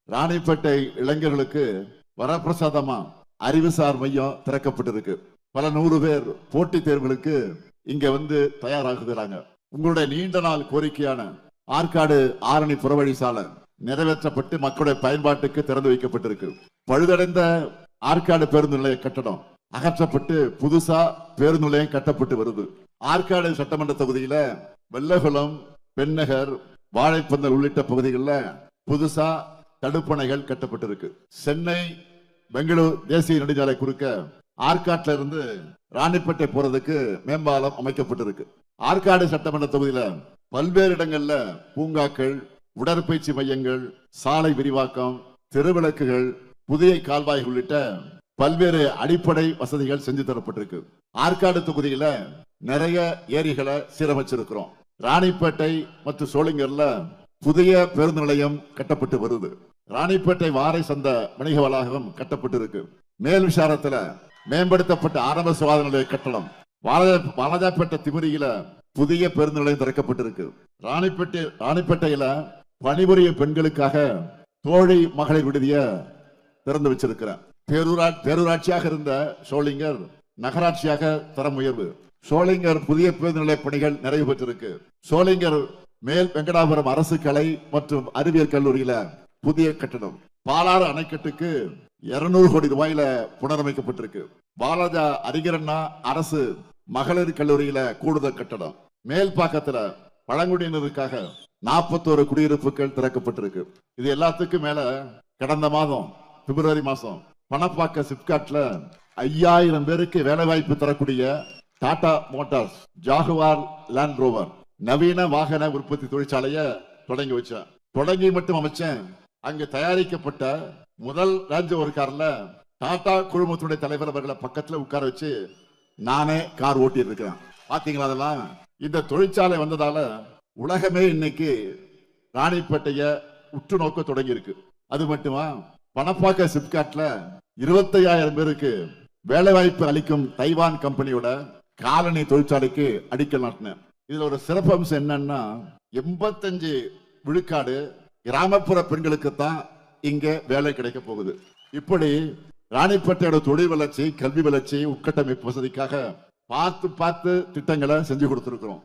ராணிப்பேட்டை இளைஞர்களுக்கு வரப்பிரசாதமா அறிவுசார் மையம் திறக்கப்பட்டிருக்கு. பல 100 பேர் போட்டித் தேர்வுகளுக்கு இங்க வந்து தயாராகுகிறாங்க. உங்களுடைய நீண்ட நாள் கோரிக்கையான ஆற்காடு ஆரணி புறவழி சாலை நிறைவேற்றப்பட்டு மக்களுடைய பயன்பாட்டுக்கு திறந்து வைக்கப்பட்டிருக்கு. பழுதடைந்த ஆற்காடு பேருந்து நிலைய கட்டடம் அகற்றப்பட்டு புதுசா பேருந்து நிலையம் கட்டப்பட்டு வருது. ஆற்காடு சட்டமன்ற தொகுதியில வெள்ளகுளம், பெண்ணகர், வாழைப்பந்தல் உள்ளிட்ட பகுதிகளில் புதுசா தடுப்பணைகள் கட்டப்பட்டிருக்கு. சென்னை பெங்களூர் தேசிய நெடுஞ்சாலை குறுக்க ஆற்காட்டில இருந்து ராணிப்பேட்டை போறதுக்கு மேம்பாலம் அமைக்கப்பட்டிருக்கு. ஆற்காடு சட்டமன்ற தொகுதியில பல்வேறு இடங்கள்ல பூங்காக்கள், உடற்பயிற்சி மையங்கள், சாலை விரிவாக்கம், தெருவிளக்குகள், புதிய கால்வாய் உள்ளிட்ட பல்வேறு அடிப்படை வசதிகள் செஞ்சு தரப்பட்டிருக்கு. ஆற்காடு தொகுதியில நிறைய ஏரிகளை சீரமைச்சிருக்கிறோம். ராணிப்பேட்டை மற்றும் சோளிங்கர்ல புதிய பேருந்து நிலையம் கட்டப்பட்டு வருது. ராணிப்பேட்டை வாரை சந்த வணிக வளாகம் கட்டப்பட்டிருக்கு. மேல் விசாரத்துல மேம்படுத்தப்பட்ட ஆரம்ப சுகாதார நிலைய கட்டணம், வாலாஜாப்பேட்டை திமிரியில புதிய பேருந்து நிலையம் திறக்கப்பட்டிருக்கு. ராணிப்பேட்டையில பணிபுரியும் பெண்களுக்காக தோழி மகளிர் விடுதிய திறந்து வச்சிருக்கிறேன். பேரூராட்சியாக இருந்த சோளிங்கர் நகராட்சியாக தரம் உயர்வு. சோளிங்கர் புதிய பேருந்து நிலைய பணிகள் நிறைவு பெற்றிருக்கு. சோளிங்கர் மேல் வெங்கடாபுரம் அரசு கலை மற்றும் அறிவியல் கல்லூரியில புதிய கட்டணம். பாலாறு அணைக்கட்டுக்கு 200 கோடி ரூபாயில புனரமைக்கப்பட்டிருக்கு. பாலாஜா அறிஞரண்ணா அரசு மகளிர் கல்லூரியில கூடுதல் கட்டணம். மேல்பாக்கத்துல பழங்குடியினருக்காக 41 குடியிருப்புகள் திறக்கப்பட்டிருக்கு. இது எல்லாத்துக்கும் மேல கடந்த மாதம் பிப்ரவரி மாசம் பணப்பாக்க சிப்காட்ல 5000 பேருக்கு வேலை வாய்ப்பு தரக்கூடிய Tata Motors Jaguar land rover நவீன வாகன உற்பத்தி தொழிற்சாலைய தொடங்கி வச்சேன். தொடங்கி மட்டும் அமைச்சேன். அங்கு தயாரிக்கப்பட்ட முதல் ரேஞ்ச் ஒரு கார்ல டாடா குழுமத்துடைய தலைவர் அவர்களை பக்கத்துல உட்கார வச்சு நானே கார் ஓட்டி இருக்கிறேன். பாத்தீங்களா? அதெல்லாம் இந்த தொழிற்சாலை வந்ததால உலகமே இன்னைக்கு ராணிப்பேட்டைய உற்று நோக்க தொடங்கி இருக்கு. அது மட்டுமா, பணப்பாக்க சிப்காட்ல 25000 பேருக்கு வேலை வாய்ப்பு அளிக்கும் தைவான் கம்பெனியோட காலனி தொழிற்சாலைக்கு அடிக்கல் நாட்டினேன். இதுல ஒரு சிறப்பம்சம் என்னன்னா 85 விழுக்காடு கிராமப்புற பெண்களுக்கு தான் இங்க வேலை கிடைக்க போகுது. இப்படி ராணிப்பேட்டையோட தொழில் வளர்ச்சி, கல்வி வளர்ச்சி, உட்கட்டமைப்பு வசதிக்காக பார்த்து திட்டங்களை செஞ்சு கொடுத்திருக்கிறோம்.